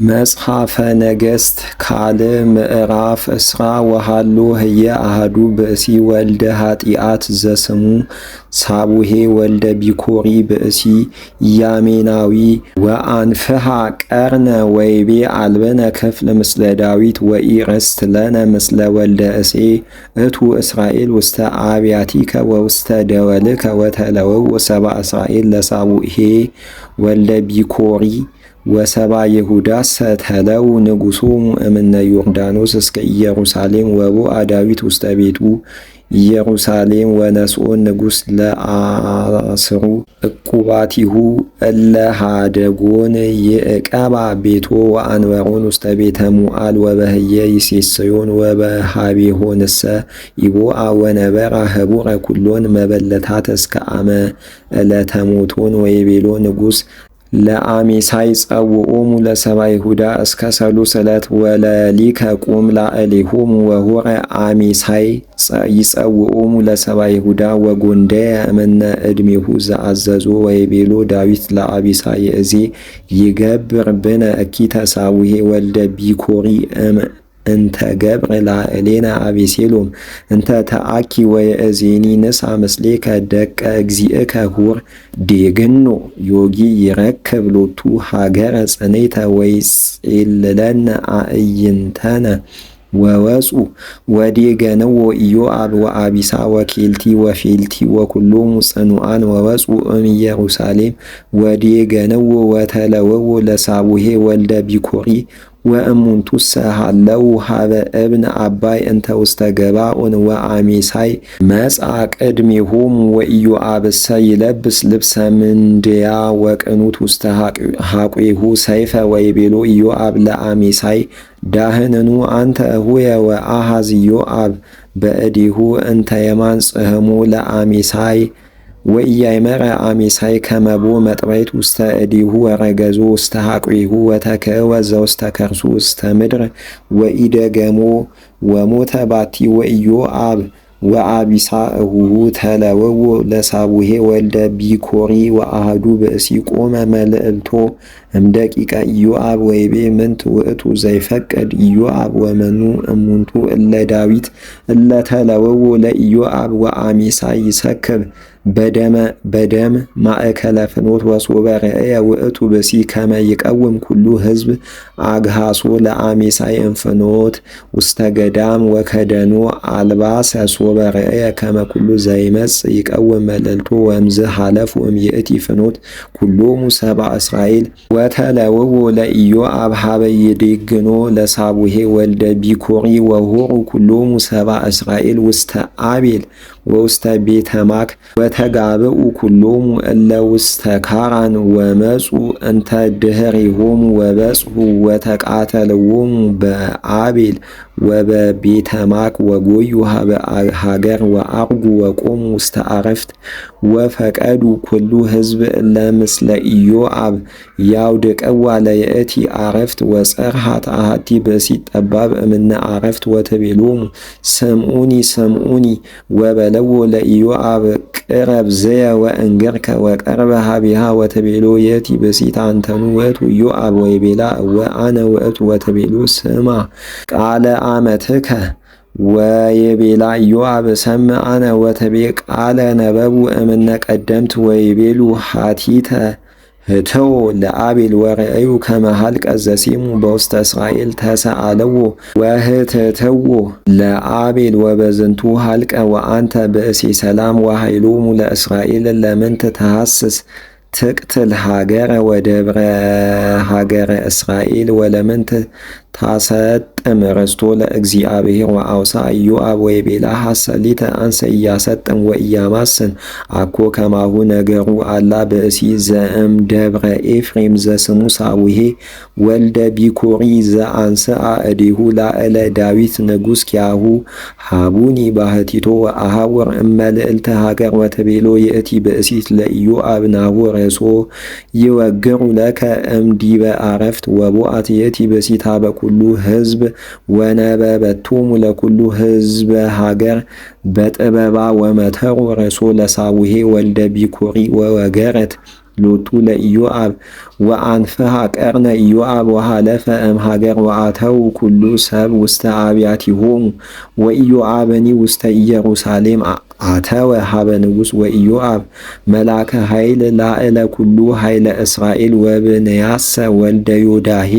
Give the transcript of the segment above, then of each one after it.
መጽሐፈ ነገሥት ካልዕ ምዕራፍ እስራ ወሃሎ ህየ አሐዱ ብእሲ ወልደ ኃጢአት ዘስሙ ሳቡሄ ወልደ ቢኮሪ ብእሲ ኢያሜናዊ ወአንፍሐ ቀርነ ወይቤ አልበነ ክፍል ምስለ ዳዊት ወኢርስት ለነ ምስለ ወልደ እሴይ እቱ እስራኤል ውስተ አብያቲከ ወውስተ ደወልከ ወተለወው ሰብአ እስራኤል ለሳቡሄ ወልደ ቢኮሪ ወሰባ ይሁዳ ሰተለው ንጉሶሙ እምነ ዮርዳኖስ እስከ ኢየሩሳሌም ወቦአ ዳዊት ውስተ ቤቱ ኢየሩሳሌም ወነስኦን ንጉሥ ለአስሩ ዕቁባቲሁ እለ ኀደጎን ይዕቀባ ቤቶ ወአንበሮን ውስተ ቤተ ሙዓል ወበህየ ይሴሰዮን ወበኀቤሆንሰ ኢቦአ ወነበራ ህቡረ ኩሎን መበለታት እስከ አመ ዕለተ ሞቶን ወይቤሎ ንጉሥ ለአሜሳይ ጸውዖሙ ለሰብአ ይሁዳ እስከ ሰሉስ ዕለት ወለሊከ ቁም ላዕሌሆሙ ወሆረ አሜሳይ ይጸውዖሙ ለሰብአ ይሁዳ ወጎንደየ እምነ ዕድሜሁ ዘአዘዞ ወይቤሎ ዳዊት ለአቢሳይ እዜ ይገብር ብነ እኪተ ሳቡሄ ወልደ ቢኮሪ እንተ ገብረ ላዕሌነ አቤሴሎም እንተ ተአኪ ወየእዜኒ ንሳ ምስሌከ ደቀ እግዚእከ ሁር ዴግኖ ዮጊ ይረክብ ሎቱ ሀገረ ጽኔተ ወይጼልለነ አዕይንተነ ወወፁ ወዴገነዎ ኢዮአብ ወአቢሳ ወኬልቲ ወፌልቲ ወኩሎሙ ጽኑዓን ወወፁ እምኢየሩሳሌም ወዴገነዎ ወተለወዎ ለሳቡሄ ወልደ ቢኮሪ ወእሙንቱሰ ሀለው ሀበ እብን አባይ እንተ ውስተ ገባኦን ወአሜሳይ መጽአ ቅድሜሆሙ ወኢዮአብሰ ይለብስ ልብሰ ምንድያ ወቅኑት ውስተ ሐቁሁ ሰይፈ ወይቤሎ ኢዮአብ ለአሜሳይ ዳህንኑ አንተ እሁየ ወአሐዝ ኢዮአብ በእዴሁ እንተ የማን ጽሕሙ ለአሜሳይ ወኢያእመረ አሜሳይ ከመቦ መጥበይት ውስተ እዴሁ ወረገዞ ውስተ ሐቁሁ ወተከወ ዘውስተ ከርሱ ውስተ ምድር ወኢደገሞ ወሞተ ባቲ ወኢዮአብ ወአቢሳ እሁሁ ተለወዎ ለሳቡሄ ወልደ ቢኮሪ ወአሐዱ ብእሲ ቆመ መልዕልቶ እምደቂቀ ኢዮአብ ወይቤ ምንት ውእቱ ዘይፈቅድ ኢዮአብ ወመኑ እሙንቱ እለ ዳዊት እለ ተለወዎ ለኢዮአብ ወአሜሳይ ይሰክብ በደም ማእከለ ፍኖት ወሶበ ርእየ ውእቱ ብእሲ ከመ ይቀውም ኩሉ ሕዝብ አግሃሶ ለአሜሳይ እንፍኖት ውስተ ገዳም ወከደኖ አልባሰ ሶበ ርእየ ከመ ኩሉ ዘይመጽእ ይቀውም መልዕልቶ ወእምዝ ሐለፉ እምይእቲ ፍኖት ኩሎሙ ሰብአ እስራኤል ወተለውዎ ለኢዮአብ ሀበ ይዴግኖ ለሳቡሄ ወልደ ቢኮሪ ወሆሩ ኩሎሙ ሰብአ እስራኤል ውስተ አቤል ወውስተ ቤተ ማክ ወተጋብኡ ኩሎሙ እለ ውስተ ካራን ወመፁ እንተ ድኅሬሆሙ ወበጽሑ ወተቃተልዎሙ በአቤል ወበቤተ ማክ ወጎዩ ሀበ ሀገር ወአርጉ ወቆሙ ውስተ አረፍት ወፈቀዱ ኩሉ ሕዝብ እለ ምስለ ኢዮአብ ያውድቅዋ ለየእቲ አረፍት ወጸርሃት አሐቲ ብእሲት ጠባብ እምነ አረፍት ወትቤሎሙ ስምዑኒ ስምዑኒ ወበለዎ ለኢዮአብ ቅረብ ዘየ ወእንግርከ ወቀርበ ሀቢሃ ወትቤሎ የእቲ ብእሲት አንተኑ ውእቱ ኢዮአብ ወይቤላ ወአነ ውእቱ ወትቤሎ ስማ ቃለ አመትከ ወይቤላ ኢዮአብ ሰምዕ አነ ወትቤ ቃለ ነበቡ እምነ ቀደምት ወይቤሉ ሀቲተ ህተው ለአቤል ወረአዩ ከመ ሀልቀ ዘሴሙ በውስተ እስራኤል ተሰአለዎ ወህተተዎ ለአቤል ወበዝንቱ ሀልቀ ወአንተ ብእሲ ሰላም ወኃይሎሙ ለእስራኤል ለምንት ተሐስስ ትቅትል ሀገረ ወደብረ ሀገረ እስራኤል ወለምንት ታሰጥም ርስቶ ለእግዚአብሔር ወአውሳ ኢዮአብ ወይቤላ ሐሰሊተ አንሰ ኢያሰጥም ወኢያማስን አኮ ከማሁ ነገሩ አላ ብእሲ ዘእም ደብረ ኤፍሬም ዘስሙ ሳቡሄ ወልደ ቢኮሪ ዘአንስአ እዴሁ ላዕለ ዳዊት ንጉሥ ኪያሁ ሃቡኒ ባህቲቶ ወአሐውር እመልዕልተ ሀገር ወትቤሎ የእቲ ብእሲት ለኢዮአብ ናሁ ርእሶ ይወግሩ ለከ እምዲበ አረፍት ወቦአት የእቲ ብእሲት ሀበ ኩሉ ሕዝብ ወነበበቶሙ ለኩሉ ሕዝበ ሀገር በጥበባ ወመተሩ ርእሶ ለሳቡሄ ወልደ ቢኮሪ ወወገረት ሎቱ ለኢዮአብ ወአንፍሐ ቀርነ ኢዮአብ ወሃለፈ እምሀገር ወአተው ኩሉ ሰብ ውስተ አብያቲሆሙ ወኢዮአብኒ ውስተ ኢየሩሳሌም አተወ ሀበ ንጉሥ ወኢዮአብ መላከ ኃይል ላዕለ ኩሉ ኃይለ እስራኤል ወብንያሰ ወልደ ዮዳሄ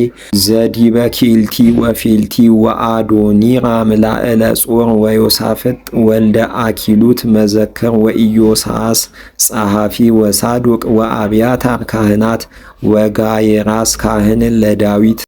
ዘዲበ ኪልቲ ወፊልቲ ወአዶኒራም ላዕለ ጾር ወዮሳፍጥ ወልደ አኪሉት መዘክር ወኢዮሳስ ጸሐፊ ወሳዶቅ ወአብያታር ካህናት ወጋየራስ ካህን ለዳዊት